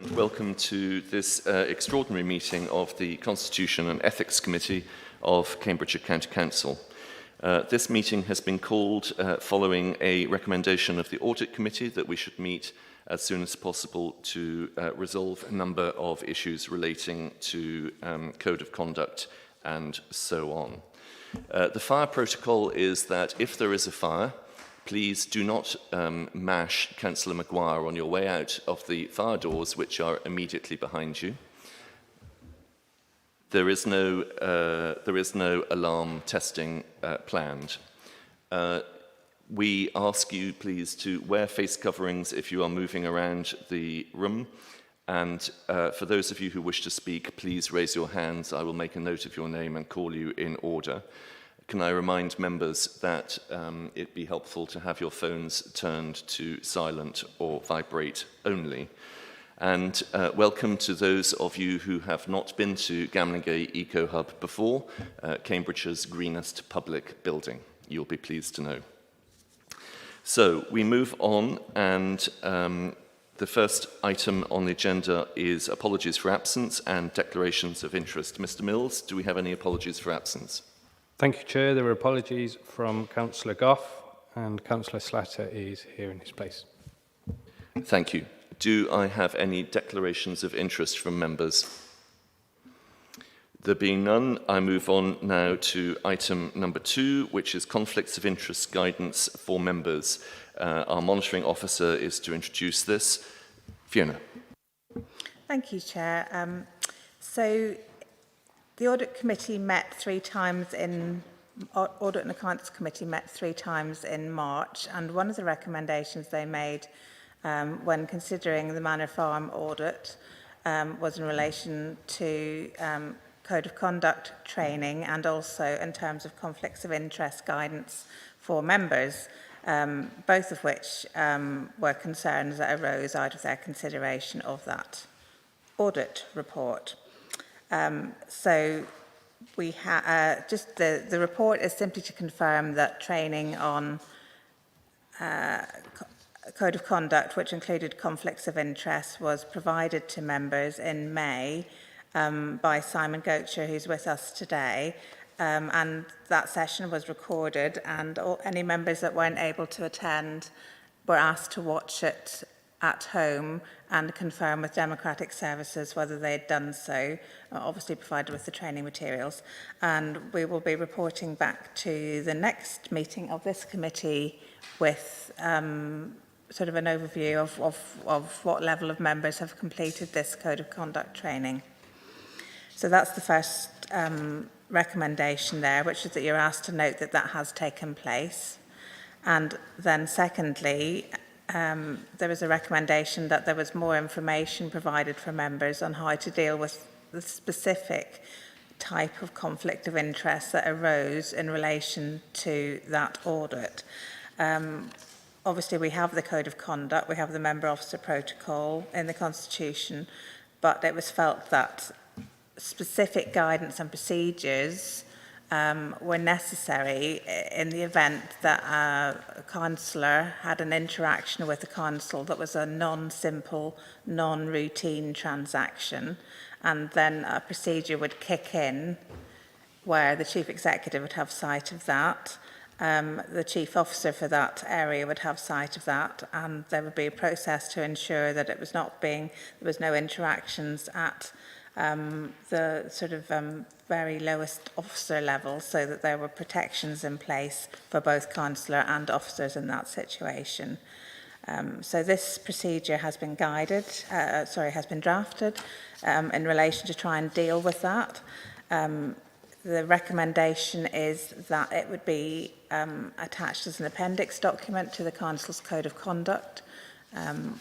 And welcome to this extraordinary meeting of the Constitution and Ethics Committee of Cambridgeshire County Council. This meeting has been called following a recommendation of the Audit Committee that we should meet as soon as possible to resolve a number of issues relating to code of conduct and so on. The fire protocol is that if there is a fire, please do not mash Councillor Maguire on your way out of the fire doors, which are immediately behind you. There is no alarm testing planned. We ask you, please, to wear face coverings if you are moving around the room. And for those of you who wish to speak, please raise your hands. I will make a note of your name and call you in order. Can I remind members that it'd be helpful to have your phones turned to silent or vibrate only. And welcome to those of you who have not been to Gamlingay Eco Hub before, Cambridgeshire's greenest public building. You'll be pleased to know. So we move on, and the first item on the agenda is apologies for absence and declarations of interest. Mr. Mills, do we have any apologies for absence? Thank you, Chair. There are apologies from Councillor Gough, and Councillor Slatter is here in his place. Thank you. Do I have any declarations of interest from members? There being none, I move on now to item number 2, which is conflicts of interest guidance for members. Our monitoring officer is to introduce this. Fiona. Thank you, Chair. The Audit Committee met 3 times in Audit and Accounts Committee met 3 times in March, and one of the recommendations they made when considering the Manor Farm audit was in relation to code of conduct training and also in terms of conflicts of interest guidance for members, both of which were concerns that arose out of their consideration of that audit report. So we just the report is simply to confirm that training on code of conduct, which included conflicts of interest, was provided to members in May by Simon Goacher, who's with us today. And that session was recorded, and any members that weren't able to attend were asked to watch it at home and confirm with Democratic Services whether they had done so, obviously provided with the training materials. And we will be reporting back to the next meeting of this committee with sort of an overview of what level of members have completed this code of conduct training. So that's the first recommendation there, which is that you're asked to note that that has taken place. And then secondly, there was a recommendation that there was more information provided for members on how to deal with the specific type of conflict of interest that arose in relation to that audit. Obviously, we have the Code of Conduct, we have the Member Officer Protocol in the Constitution, but it was felt that specific guidance and procedures were necessary in the event that a councillor had an interaction with the council that was a non-simple, non-routine transaction, and then a procedure would kick in where the Chief Executive would have sight of that, the Chief Officer for that area would have sight of that, and there would be a process to ensure that it was not there was no interactions at the sort of very lowest officer level, so that there were protections in place for both councillor and officers in that situation. So this procedure has been has been drafted in relation to try and deal with that. The recommendation is that it would be attached as an appendix document to the Council's Code of Conduct,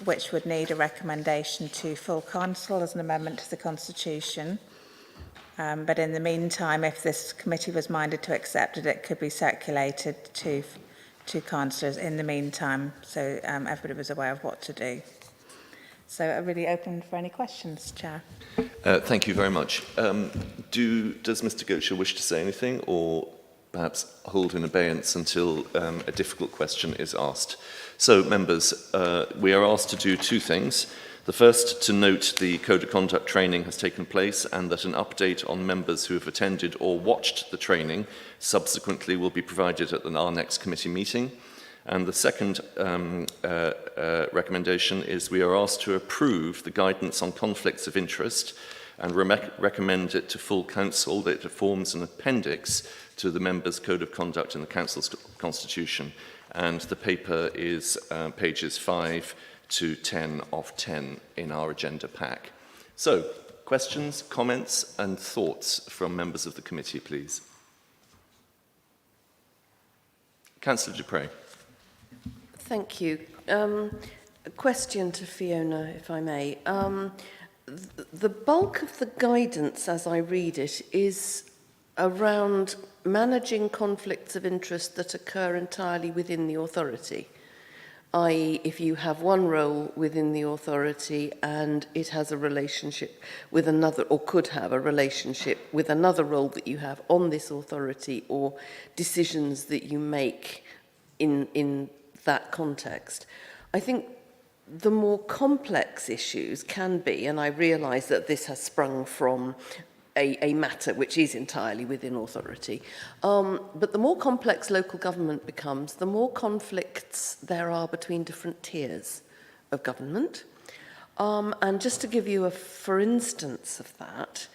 which would need a recommendation to full council as an amendment to the Constitution. But in the meantime, if this committee was minded to accept it, it could be circulated to councillors in the meantime, so everybody was aware of what to do. So I'm really open for any questions, Chair. Thank you very much. Does Mr. Goacher wish to say anything, or perhaps hold in abeyance until a difficult question is asked. So, members, we are asked to do two things. The first, to note the Code of Conduct training has taken place and that an update on members who have attended or watched the training subsequently will be provided at our next committee meeting. And the second recommendation is we are asked to approve the guidance on conflicts of interest and recommend it to full council that it forms an appendix to the members' Code of Conduct in the council's constitution. And the paper is pages 5 to 10 of 10 in our agenda pack. So, questions, comments and thoughts from members of the committee, please. Councillor Dupre. Thank you. A question to Fiona, if I may. The bulk of the guidance, as I read it, is around managing conflicts of interest that occur entirely within the authority. I.e., if you have one role within the authority and it has a relationship with another, or could have a relationship with another role that you have on this authority, or decisions that you make in that context. I think the more complex issues can be, and I realise that this has sprung from a matter which is entirely within authority. But the more complex local government becomes, the more conflicts there are between different tiers of government. And just to give you a for instance of that,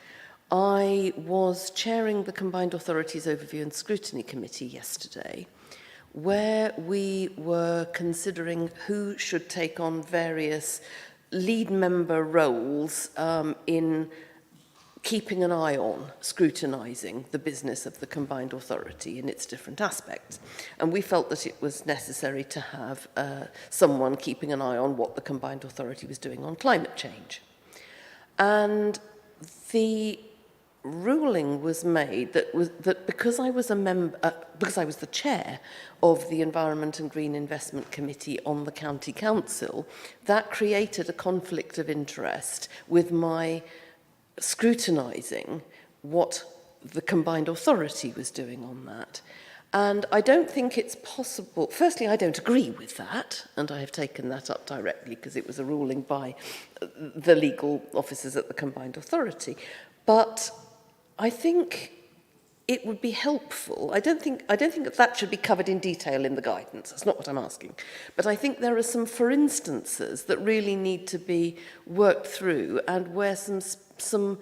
I was chairing the Combined Authorities Overview and Scrutiny Committee yesterday, where we were considering who should take on various lead member roles in keeping an eye on, scrutinising the business of the combined authority in its different aspects. And we felt that it was necessary to have someone keeping an eye on what the combined authority was doing on climate change. And the ruling was made that because I was a member, because I was the chair of the Environment and Green Investment Committee on the County Council, that created a conflict of interest with my scrutinising what the combined authority was doing on that. And I don't think it's possible. Firstly, I don't agree with that, and I have taken that up directly because it was a ruling by the legal officers at the combined authority. But I think it would be helpful. I don't think that should be covered in detail in the guidance. That's not what I'm asking. But I think there are some for instances that really need to be worked through, and where some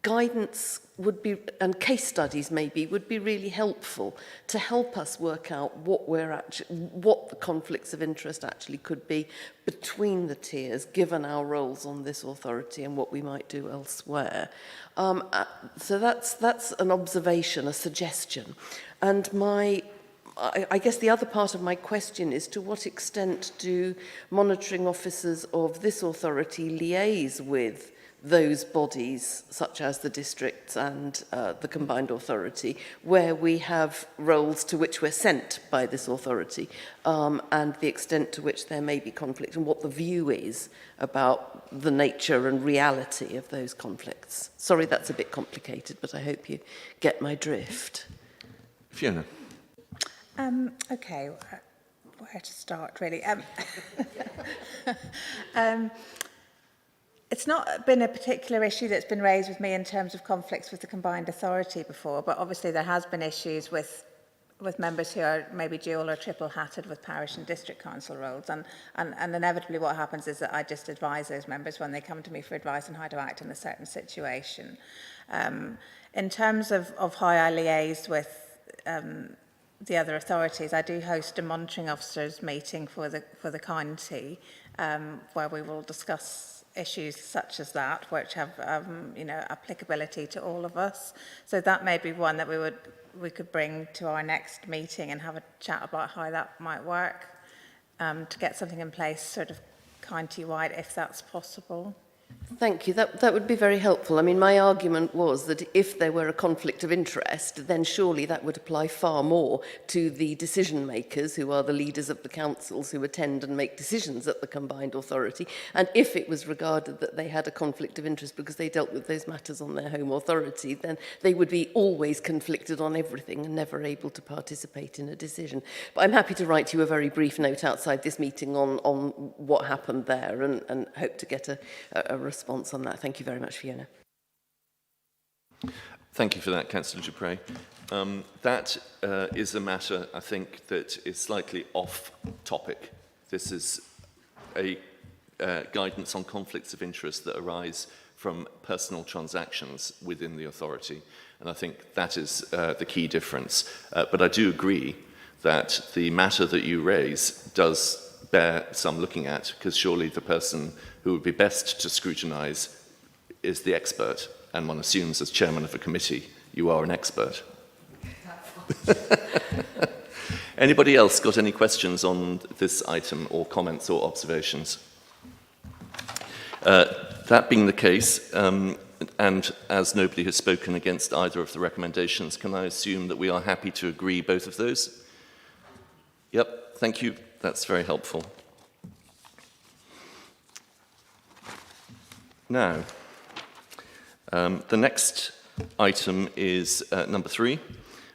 guidance would be, and case studies maybe, would be really helpful to help us work out what the conflicts of interest actually could be between the tiers, given our roles on this authority and what we might do elsewhere. So that's an observation, a suggestion. And I guess the other part of my question is, to what extent do monitoring officers of this authority liaise with those bodies, such as the districts and the combined authority, where we have roles to which we're sent by this authority, and the extent to which there may be conflict, and what the view is about the nature and reality of those conflicts. Sorry, that's a bit complicated, but I hope you get my drift. Fiona. Okay, where to start, really? It's not been a particular issue that's been raised with me in terms of conflicts with the combined authority before, but obviously there has been issues with members who are maybe dual or triple hatted with parish and district council roles, and inevitably what happens is that I just advise those members when they come to me for advice on how to act in a certain situation. In terms of how I liaise with the other authorities, I do host a monitoring officers meeting for the county, where we will discuss issues such as that, which have applicability to all of us. So that may be one that we could bring to our next meeting and have a chat about how that might work, to get something in place sort of county-wide, if that's possible. Thank you. That would be very helpful. I mean, my argument was that if there were a conflict of interest, then surely that would apply far more to the decision makers, who are the leaders of the councils who attend and make decisions at the combined authority. And if it was regarded that they had a conflict of interest because they dealt with those matters on their home authority, then they would be always conflicted on everything and never able to participate in a decision. But I'm happy to write you a very brief note outside this meeting on what happened there, and hope to get a response on that. Thank you very much, Fiona. Thank you for that, Councillor Dupre. That is a matter, I think, that is slightly off topic. This is a guidance on conflicts of interest that arise from personal transactions within the authority, and I think that is the key difference. But I do agree that the matter that you raise does bear some looking at, because surely the person who would be best to scrutinise is the expert, and one assumes as chairman of a committee you are an expert. Anybody else got any questions on this item, or comments or observations? That being the case, and as nobody has spoken against either of the recommendations, can I assume that we are happy to agree both of those? Yep, thank you. That's very helpful. Now, the next item is number 3,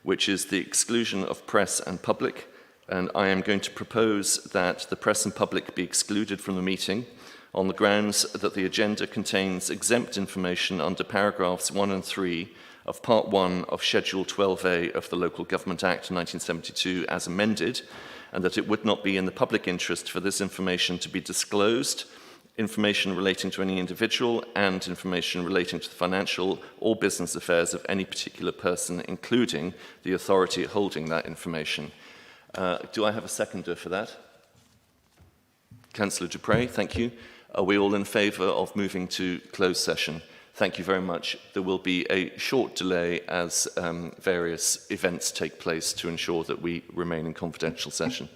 which is the exclusion of press and public. And I am going to propose that the press and public be excluded from the meeting on the grounds that the agenda contains exempt information under paragraphs 1 and 3 of Part 1 of Schedule 12A of the Local Government Act 1972 as amended, and that it would not be in the public interest for this information to be disclosed, information relating to any individual and information relating to the financial or business affairs of any particular person, including the authority holding that information. Do I have a seconder for that? Councillor Dupre, thank you. Are we all in favour of moving to closed session? Thank you very much. There will be a short delay as various events take place to ensure that we remain in confidential session.